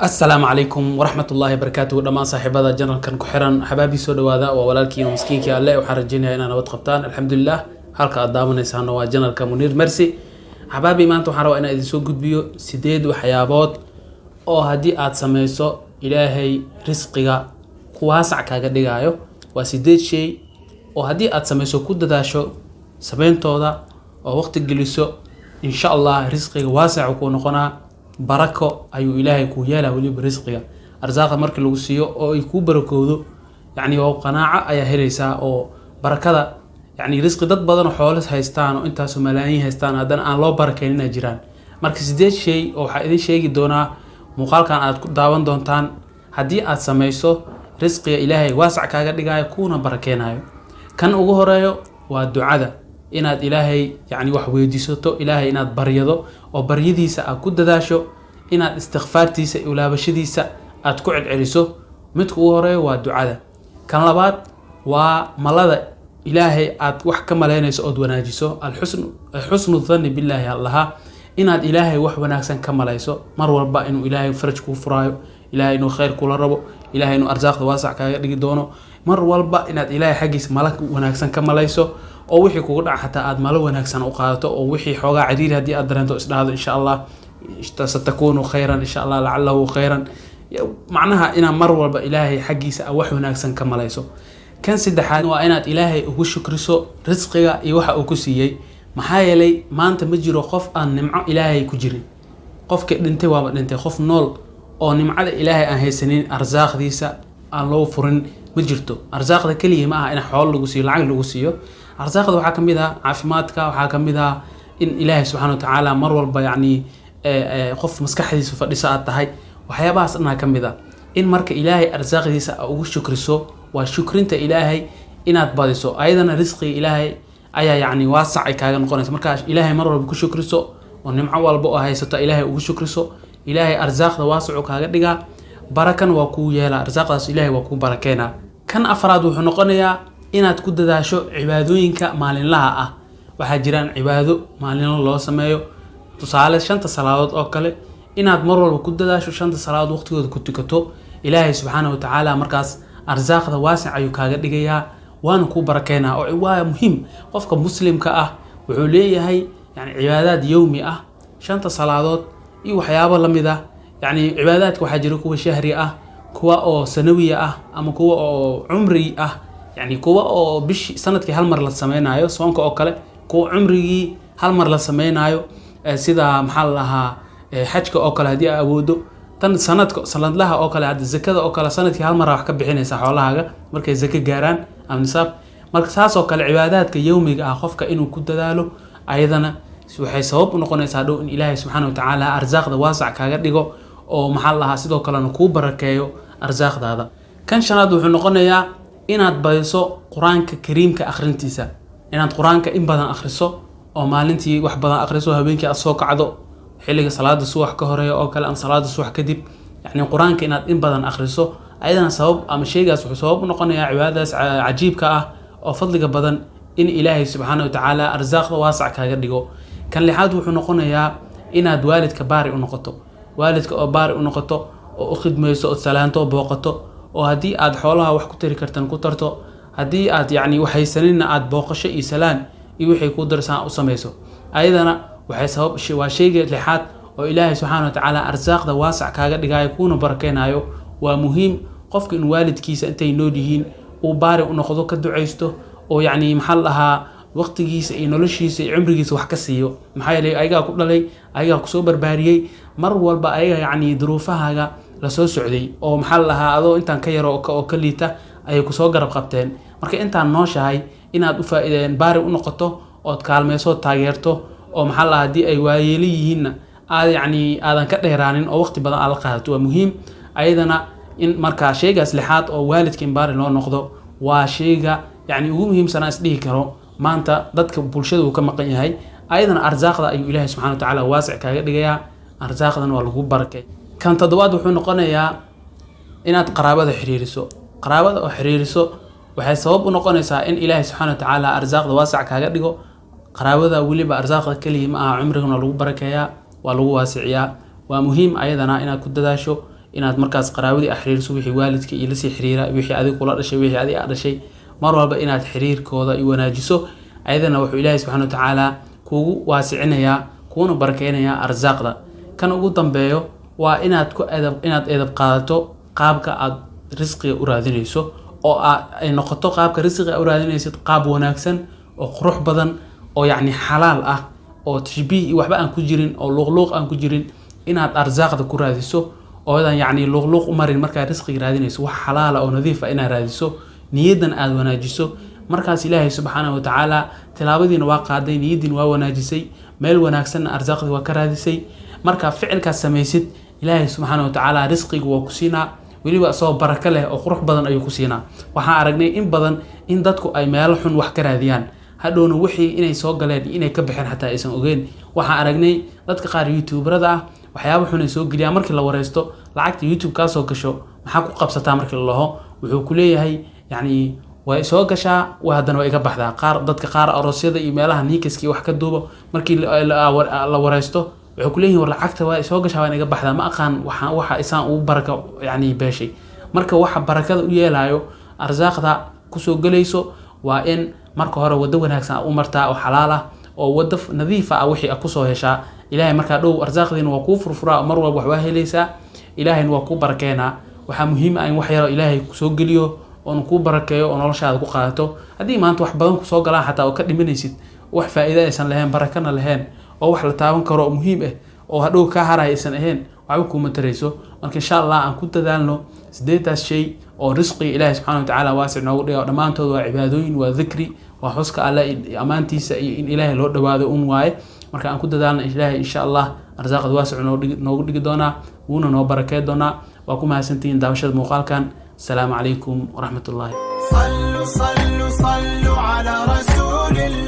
السلام عليكم ورحمة الله وبركاته دمان صاحبada janalkan ku xiran xabaabi soo dhawaada waa walaalkiina miskiinka alle waxaan rajeynayaa inaad nabad qabtaan alxamdulillah halka aad daawaneysaan waa janalka Munir Mercy xabaabi maanta waxaan rabaa inaan idin soo gudbiyo 8 waxyaabood oo hadii aad sameyso ilaahay risqiga ku waasac kaaga dhigayo waa 8 shay oo hadii aad sameyso ku dadaasho sameentooda oo waqti geliso insha Allah risqiga waasac ku noqonaa barako ayuu ilaahay ku yeelaa waliba risqiga arsaaqada markii lagu siiyo oo ay ku barakoodo yani oo qanaaca ayaa helaysaa oo barakada yani risqi dad badan xoolo haystaan oo intaas malaayiin haystaan hadan aan loo barakeenina jiraan marka 8 shay oo waxa idin sheegi doonaa muuqaalkan aad ku daawan doontaan hadii aad sameyso risqiga ilaahay waasac kaaga dhigayo kuna barakeenayo kan ugu horeeyo waa ducada inaad ilaahay yani wax weydiisato ilaahay inaad baryado oo baryadiisa aad ku dadaasho inaad istighfaartiisa iyo laabashadiisa aad ku celceliso midka ugu horeeyo waa ducada kan labaad waa malada ilaahay aad wax ka maleynayso oo wanaajiso alxusnu dhanni billahi allah inaad ilaahay wax wanaagsan ka maleyso mar walba inuu ilaahay faraj ku furaayo ilaahay inuu khayr kula rabo ilaahay inuu arsaaqda waasac kaaga dhigi doono mar walba inaad ilaahay xaqiis malak wanaagsan ka maleyso oo wixii kugu dhac xataa aad malo wanaagsan u qaadato oo wixii xoogaa cadiir hadii aad dareento isdhaado insha Allah satakunu khayran insha Allah la'allahu khayran macnaha ina mar walba ilaahay xaqiisa wax wanaagsan ka maleyso kan saddexaad waa inaad ilaahay ugu shukriso risqiga iyo waxa uu ku siiyay maxaa yeelay maanta ma jiro qof aan nimco ilaahay ku jirin qofka dhintay waa dhintay qof nool oo nimcada ilaahay aan haysanin arsaaqdiisa aan loo furin ma jirto arsaaqda kaliya ma aha in xoolo lagu siiyo lacag lagu siiyo arsaaqda waxa kamid ah caafimaadka waxa kamid ah in ilaahay subhanahu wa ta'ala mar walba yani qof maskaxdiisa fadhiisa aad tahay waxyaabahaas dhanaa kamid ah in marka ilaahay arsaaqdiisa ugu shukriso waa shukrinta ilaahay inaad badiso ayadana risqiga ilaahay ayaa yani waasac kaaga noqonaysa marka ilaahay mar walba ku shukriso oo nimco walba oo haysato ilaahay ugu shukriso ilaahay arsaaqda waasac kaaga dhiga barakan waa ku yeela arsaaqdaas ilaahay waa ku barakeena kan afraad wuxuu noqonayaa inaad ku dadaasho cibaadooyinka maalinlaha ah waxa jiraan cibaado maalinle loo sameeyo tusaale 5 salaadood oo kale inaad mar walba ku dadaasho 5 salaadood waqtigooda ku tukato ilaahay subhanahu wa ta'ala markaas arsaaqda waasac ayuu kaaga dhigayaa waana ku barakeena oo waa muhiim qofka muslimka ah wuxuu leeyahay yani cibaadaad yawmi ah 5 salaadood iyo waxyaabo lamid ah yani cibaadaadka waxa jira kuwa shahri ah kuwa oo sanawi ah ama kuwa oo umri ah يعني كوا أو بش سنة كهال مر للسمينايو سواء كأو كله كوا عمري هال مر للسمينايو سيدا محلها حج كأو كله هدي أبودو تن سنة لها أو كله هاد الزكاة أو كله سنة كهال مر راح كبحين يسحولها هذا مركز زكاة جيران أو نصاب مركز هاس أو كله عبادات كيومي أخاف كإنه كنت دالو أيضا سوحي صواب ونقول يساعدو إن إلهي سبحانه وتعالى أرزاق ذا واسع كهجديجو أو محلها سيدا كله نكوب ركايو أرزاق هذا كان شنادو حنقولنا يا inaad bayso quraanka kariimka akhrintiisa inaad quraanka in badan akhriso oo maalintii wax badan akhriso habeenkii aad soo kacdo xilliga salaada subax ka horeeyo oo kale aan salaada subax kadib yani quraanka inaad in badan akhriso ayadana sabab ama sheegaas wuxuu sabab u noqonayaa cibaadadaas cajiibka ah oo fadliga badan in ilaahay subhanahu wa ta'ala arsaaqda waasac kaaga dhigo kan lixaad wuxuu noqonayaa inaad waalidka baari u noqoto waalidka oo baari u noqoto oo u khidmayso oo salaanto booqato oo hadii aad xoolaha wax ku tiri kartan ku tarto hadii aad yani waxaysanina aad booqasho iyo salaan iyo wixii ku darsan u sameeyso ayadana waxay sabab waa sheyga lixaad oo ilaahay subhanahu wa ta'ala arsaaqda waasac kaaga dhigayo kuna barakeenayo waa muhiim qofka in waalidkiisa intay nool yihiin uu baari u noqdo ka duceysto oo yani maxal laha waqtigiisa iyo noloshiisa iyo umrigiisa wax ka siiyo maxay yeelay ayaga ku dhalay ayaga ku soo barbaariyay mar walba ayaga yani duruufahaaga la soo socday oo maxal laha adoo intaan ka yaro oo ka liita ay ku soo garab qabteen marka intaan nooshahay inaad u faa'iideen baari u noqoto oo kaalmeyso taageerto oo maxal laha hadii ay waayeeliyihiin aad yani aadan ka dheeraanin oo waqti badan aad la qaadato waa muhiim ayadana in marka sheygaas lixaad oo waalidka in baari loo noqdo waa sheyga yani ugu muhiimsan is dhihi karo maanta dadka bulshada uu ka maqan yahay ayadana arsaaqda ayuu ilaahay subhanahu wa ta'ala waasac kaaga dhigayaa arsaaqdan waa lagu barakay kan toddobaad wuxuu noqonayaa inaad qaraabada xiriiriso qaraabada oo xiriiriso waxay sabab u noqonaysaa in ilaahay subhanahu wa ta'ala arsaaqda waasac kaaga dhigo qaraabada waliba arsaaqda kaliya ma aha umrigana lagu barakeeyaa waa lagu waasiciyaa waa muhiim ayadana inaad ku dadaasho inaad markaas qaraawadi xiriirso wixii waalidka iyo la sii xiriira wixii adiga kula dhashay wixii adiga dhashay mar walba inaad xiriirkooda i wanaajiso ayadana wuxuu Ilaahay subhanahu wa ta'ala kuugu waasicinaya kuuna barakeynaya arsaaqda kan ugu dambeeyo waa inaad edab qaadato qaabka aad risqiga u raadinayso oo ay noqoto qaabka risqiga u raadinaysid qaab wanaagsan oo qurux badan oo yacni xalaal ah oo tashbiih waxba aan ku jirin oo luqluq aan ku jirin inaad arsaaqda ku raadiso oo yacni luqluq u marin markaa risqiga raadinayso wax xalaal oo nadiif ah inaad raadiso niyadan aad wanaajiso markaas Ilaahay subhanahu wa ta'ala tilaabadiina waa qaaday niyadin waa wanaajisay meel wanaagsan arsaaqda waa ka raadisay marka ficilkaas samaysid Ilaahay subhanahu wa ta'ala risqiga waa ku siinaa waliba soo baraka leh oo qurux badan ayuu ku siinaa waxaan aragnay in badan in dadku ay meel xun wax ka raadiyaan hadhowna wixii inay soo galeen inay ka bixin xataa aysan ogeyn waxaan aragnay dadka qaar youtuberada ah waxyaabo xun ay soo geliyaan markii la wareysto lacagta YouTube ka soo gasho maxaa ku qabsataa markii la laho wuxuu ku leeyahay yani way soo gashaa waa hadana way iga baxdaa qaar dadka qaar aroosyada iyo meelaha niikaskii wax ka duubo markii la wareysto wuxuu ku leeyahay war lacagta way soo gashaa waa iga baxdaa ma aqaan waxa isaan uu baraka yani beeshay marka waxa barakada u yeelayo arsaaqda ku soo galayso waa in marka hore wada wanaagsan u martaa oo xalaal ah oo wada nadiif ah wixii ku soo heshaa Ilaahay marka dhow arsaaqdiina waa ku furfuraa mar walba wax waa helaysaa Ilaahayna waa ku barakeena waxa muhiim ah in wax yar Ilaahay ku soo galiyo oo ku barakeeyo oo noloshaada ku qaadato hadii maanta wax badan ku soo galaan xataa oo ka dhimanaysid wax faa'iido aysan lahayn barakana lahayn oo wax la taaban karo oo muhiim ah oo hadhow ka haraysan ahayn waxba kuma tarayso marka insha Allah aan ku dadaalno sideedaas shay oo risqi Ilaahay subhanahu wa ta'ala waasic noogu dhigo dhamaantood waa cibaadooyin waa dhikri waa xuska Allah amaantiisa in Ilaahay loo dhawaado waaye marka aan ku dadaalno Ilaahay insha Allah arsaaqad waasic noogu dhigi doona wuuna noo barakeey doona waa ku mahadsantiin daawashada muuqaalkan السلام عليكم ورحمة الله. صلوا على رسول الله.